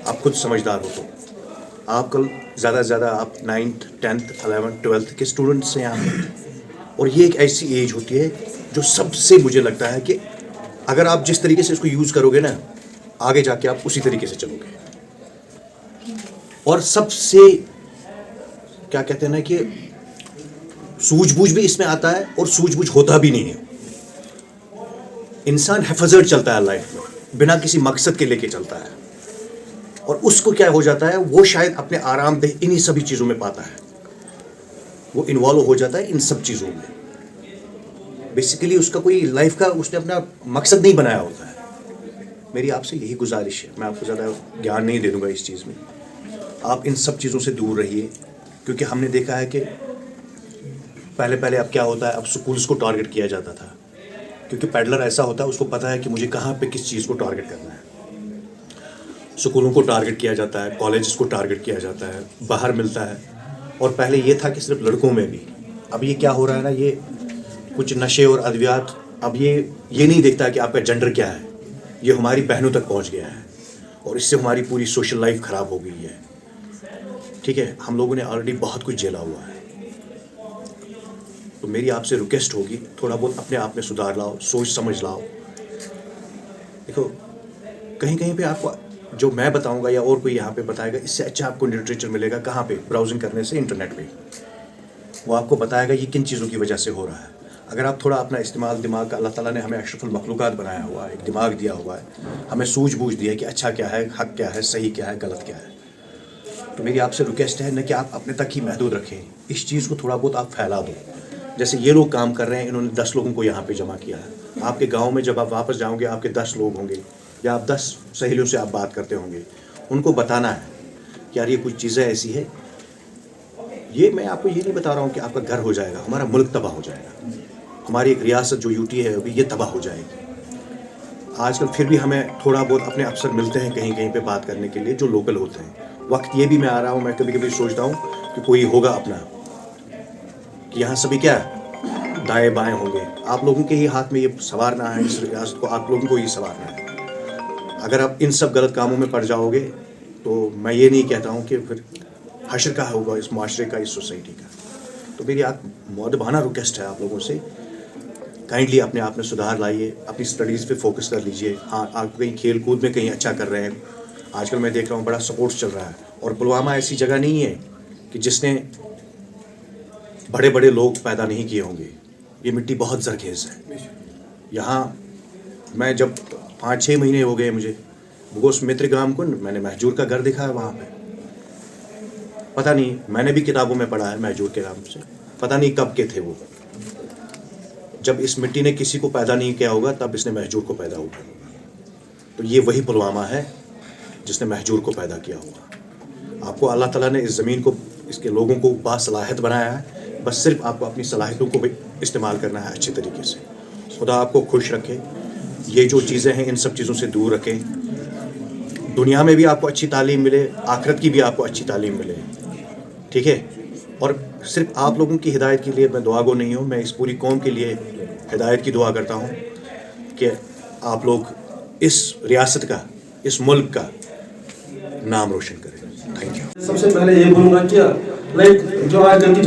آپ خود سمجھدار ہو تو آپ کل زیادہ سے زیادہ آپ 9th 10th 11th 12th کے اسٹوڈنٹس ہیں یہاں پہ، اور یہ ایک ایسی ایج ہوتی ہے جو سب سے مجھے لگتا ہے کہ اگر آپ جس طریقے سے اس کو یوز کرو گے نا آگے جا کے آپ اسی طریقے سے چلو گے. اور سب سے کیا کہتے ہیں نا کہ سوجھ بوجھ بھی اس میں آتا ہے اور سوجھ بوجھ ہوتا بھی نہیں ہے. انسان حفاظت چلتا ہے لائف میں بنا کسی مقصد کے لے کے چلتا ہے، اور اس کو کیا ہو جاتا ہے وہ شاید اپنے آرام دہ انہی سبھی چیزوں میں پاتا ہے، وہ انوالو ہو جاتا ہے ان سب چیزوں میں. بیسیکلی اس کا کوئی لائف کا اس نے اپنا مقصد نہیں بنایا ہوتا ہے. میری آپ سے یہی گزارش ہے، میں آپ کو زیادہ گیان نہیں دے دوں گا اس چیز میں. آپ ان سب چیزوں سے دور رہیے، کیونکہ ہم نے دیکھا ہے کہ پہلے اب کیا ہوتا ہے، اب سکولز کو ٹارگٹ کیا جاتا تھا، کیونکہ پیڈلر ایسا ہوتا ہے اس کو پتہ ہے کہ مجھے کہاں پہ کس چیز کو ٹارگٹ کرنا ہے. سکولوں کو ٹارگٹ کیا جاتا ہے، کالجز کو ٹارگٹ کیا جاتا ہے، باہر ملتا ہے. اور پہلے یہ تھا کہ صرف لڑکوں میں بھی. اب یہ کیا ہو رہا ہے نا، یہ کچھ نشے اور ادویات اب یہ نہیں دیکھتا کہ آپ کا جنڈر کیا ہے، یہ ہماری بہنوں تک پہنچ گیا ہے، اور اس سے ہماری پوری سوشل لائف خراب ہو گئی ہے. ٹھیک ہے، ہم لوگوں نے آلریڈی بہت کچھ جھیلا ہوا ہے. تو میری آپ سے ریکویسٹ ہوگی تھوڑا بہت اپنے آپ میں سدھار لاؤ، سوچ سمجھ لاؤ. دیکھو کہیں پہ آپ کو جو میں بتاؤں گا یا اور کوئی یہاں پہ بتائے گا، اس سے اچھا آپ کو لٹریچر ملے گا. کہاں پہ؟ براؤزنگ کرنے سے، انٹرنیٹ پہ. وہ آپ کو بتائے گا یہ کن چیزوں کی وجہ سے ہو رہا ہے. اگر آپ تھوڑا اپنا استعمال دماغ کا، اللہ تعالیٰ نے ہمیں اشرف المخلوقات بنایا ہوا ہے، ایک دماغ دیا ہوا ہے، ہمیں سوجھ بوجھ دی ہے کہ اچھا کیا ہے، حق کیا ہے، صحیح کیا ہے، غلط کیا ہے. تو میری آپ سے ریکویسٹ ہے نہ کہ آپ اپنے تک ہی محدود رکھیں، اس چیز کو تھوڑا بہت آپ پھیلا دو. جیسے یہ لوگ کام کر رہے ہیں، انہوں نے 10 لوگوں کو یہاں پہ جمع کیا ہے. آپ کے گاؤں میں جب آپ واپس جاؤ گے، آپ کے 10 لوگ ہوں گے، یا آپ 10 سہیلیوں سے آپ بات کرتے ہوں گے. ان کو بتانا ہے کہ یار یہ کچھ چیزیں ایسی ہے. یہ میں آپ کو یہ نہیں بتا رہا ہوں کہ آپ کا گھر ہو جائے گا، ہمارا ملک تباہ ہو جائے گا. ہماری ایک ریاست جو UT ہے ابھی، یہ تباہ ہو جائے گی. آج کل پھر بھی ہمیں تھوڑا بہت اپنے افسر ملتے ہیں کہیں پہ بات کرنے کے لیے جو لوکل ہوتے ہیں. وقت یہ بھی میں آ رہا ہوں، میں کبھی سوچتا ہوں کہ کوئی ہوگا اپنا، کہ یہاں سبھی کیا دائیں بائیں ہوں گے. آپ لوگوں کے ہی ہاتھ میں یہ سنوارنا ہے، اس ریاست کو آپ لوگوں کو ہی سنوارنا ہے. اگر آپ ان سب غلط کاموں میں پڑ جاؤ گے تو میں یہ نہیں کہتا ہوں کہ پھر حشر کا ہوگا اس معاشرے کا، اس سوسائٹی کا. تو میری آپ مؤدبانہ ریکویسٹ ہے آپ لوگوں سے، کائنڈلی اپنے آپ میں سدھار لائیے، اپنی اسٹڈیز پہ فوکس کر لیجئے. ہاں آپ کہیں کھیل کود میں کہیں اچھا کر رہے ہیں. آج کل میں دیکھ رہا ہوں بڑا سپورٹس چل رہا ہے، اور پلوامہ ایسی جگہ نہیں ہے کہ جس نے بڑے بڑے لوگ پیدا نہیں کیے ہوں گے. یہ مٹی بہت زرخیز ہے. یہاں میں جب 5-6 مہینے ہو گئے مجھے بگوس متر گام کو، میں نے مہجور کا گھر دیکھا ہے وہاں پہ. پتہ نہیں، میں نے بھی کتابوں میں پڑھا ہے مہجور کے نام سے، پتہ نہیں کب کے تھے وہ. جب اس مٹی نے کسی کو پیدا نہیں کیا ہوگا تب اس نے مہجور کو پیدا ہوا ہوگا. تو یہ وہی پلوامہ ہے جس نے مہجور کو پیدا کیا ہوگا. آپ کو اللہ تعالیٰ نے اس زمین کو، اس کے لوگوں کو باصلاحیت بنایا ہے. بس صرف آپ کو اپنی صلاحیتوں کو بھی استعمال کرنا ہے اچھے طریقے سے. خدا آپ کو خوش رکھے. یہ جو چیزیں ہیں ان سب چیزوں سے دور رکھیں. دنیا میں بھی آپ کو اچھی تعلیم ملے، آخرت کی بھی آپ کو اچھی تعلیم ملے. ٹھیک ہے؟ اور صرف آپ لوگوں کی ہدایت کے لیے میں دعا گو نہیں ہوں، میں اس پوری قوم کے لیے ہدایت کی دعا کرتا ہوں کہ آپ لوگ اس ریاست کا، اس ملک کا نام روشن کریں. Thank you. سب سے پہلے یہ بولوں گا کہ لائک جو آج کل کی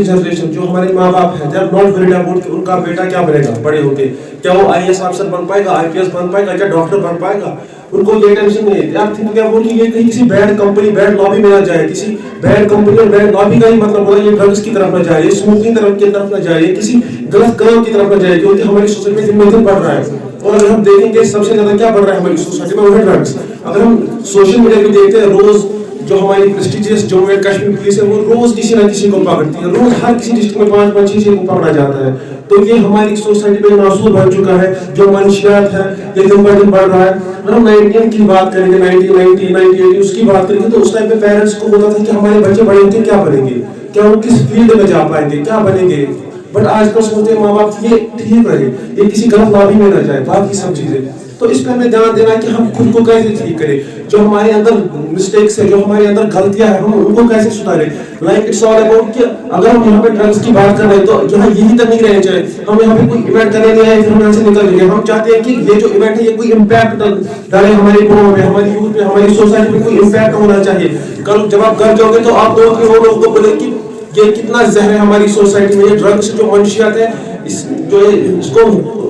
جنریشن جو ہمارے ماں باپ ہیں، they are not worried about کہ ان کا بیٹا کیا بنے گا بڑے ہو کے. کیا وہ IAS افسر بن پائے گا، IPS بن پائے گا، کیا ڈاکٹر بن پائے گا. ان کو یہ ٹینشن نہیں ہے. آپ تھنک اباؤٹ کہ یہ کہیں کسی بیڈ کمپنی، بیڈ لابی میں نہ جائے. کسی بیڈ کمپنی اور بیڈ لابی کا ہی مطلب ہوگا یہ ڈرگس کی طرف نہ جائے، یہ اسموکنگ کی طرف نہ جائے، کسی غلط کام کی طرف نہ جائے، کیونکہ ہماری سوسائٹی میں دن بدن بڑھ رہا ہے. اور اگر ہم دیکھیں کہ سب سے زیادہ کیا بڑھ رہا ہے ہماری سوسائٹی میں، وہ ہے ڈرگس. اگر ہم سوشل میڈیا پہ دیکھتے ہیں، روز جو ہماری prestigious Jammu and Kashmir police ہے، وہ روز کسی نہ کسی کو پکڑتی ہے. روز ہر کسی ڈسٹرکٹ میں 5-5-6 کو پکڑا جاتا ہے. تو یہ ہماری سوسائٹی میں ناسور بن چکا ہے. جو منشیات ہے یہ دن بہ دن بڑھ رہا ہے. اگر ہم 19 کی بات کریں گے، 1990 1980 اس کی بات کریں گے، تو اس ٹائم پہ پیرنٹس کو ہوتا تھا کہ ہمارے بچے بڑے ہو کے کیا بنیں گے، کیا وہ کس فیلڈ میں جا پائیں گے، کیا بنیں گے. بٹ آج کل سوچتے ہیں ماں باپ یہ ٹھیک رہے، یہ کسی غلط لابی میں نہ جائے، باقی سب چیزیں. تو اس پہ ہمیں دھیان دینا ہے کہ ہم خود کو کیسے ٹھیک کریں, جو ہمارے اندر مسٹیکس ہے, جو ہمارے اندر غلطیاں ہیں, ہم ان کو کیسے سدھاریں. لائک اٹس آل اباؤٹ کہ اگر ہم یہاں پہ ڈرگس کی بات کر رہے ہیں تو جو ہے یہی تک نہیں رہنا چاہیے. ہم یہاں پہ کوئی ایونٹ کرنے نہیں آئے پھر ہم یہاں سے نکل گئے. ہم چاہتے ہیں کہ یہ جو ایونٹ ہے یہ کوئی امپیکٹ ڈالے ہمارے قوم میں, ہماری یوتھ میں, ہماری سوسائٹی میں کوئی امپیکٹ ہونا چاہیے. کل جب آپ گھر جاؤ گے تو آپ لوگوں کو بولے کہ یہ کتنا زہر ہے ہماری سوسائٹی میں, یہ ڈرگس جو منشیات ہے اس کو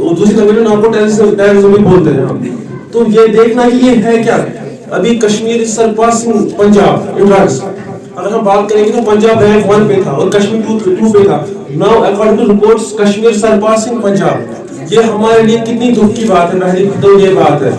دوسری لینگویج میں نارکو ٹیررزم بھی بولتے ہیں ہم. تو یہ دیکھنا کہ یہ ہے کیا. ابھی کشمیر از سرپاسنگ پنجاب ان ڈرگس. اگر ہم بات کریں گے تو پنجاب رینک 1 پہ تھا اور کشمیر 2 پہ تھا. Now according to reports Kashmir surpassing Punjab. یہ ہمارے لیے کتنی دکھ کی بات ہے. پہلی تو یہ بات ہے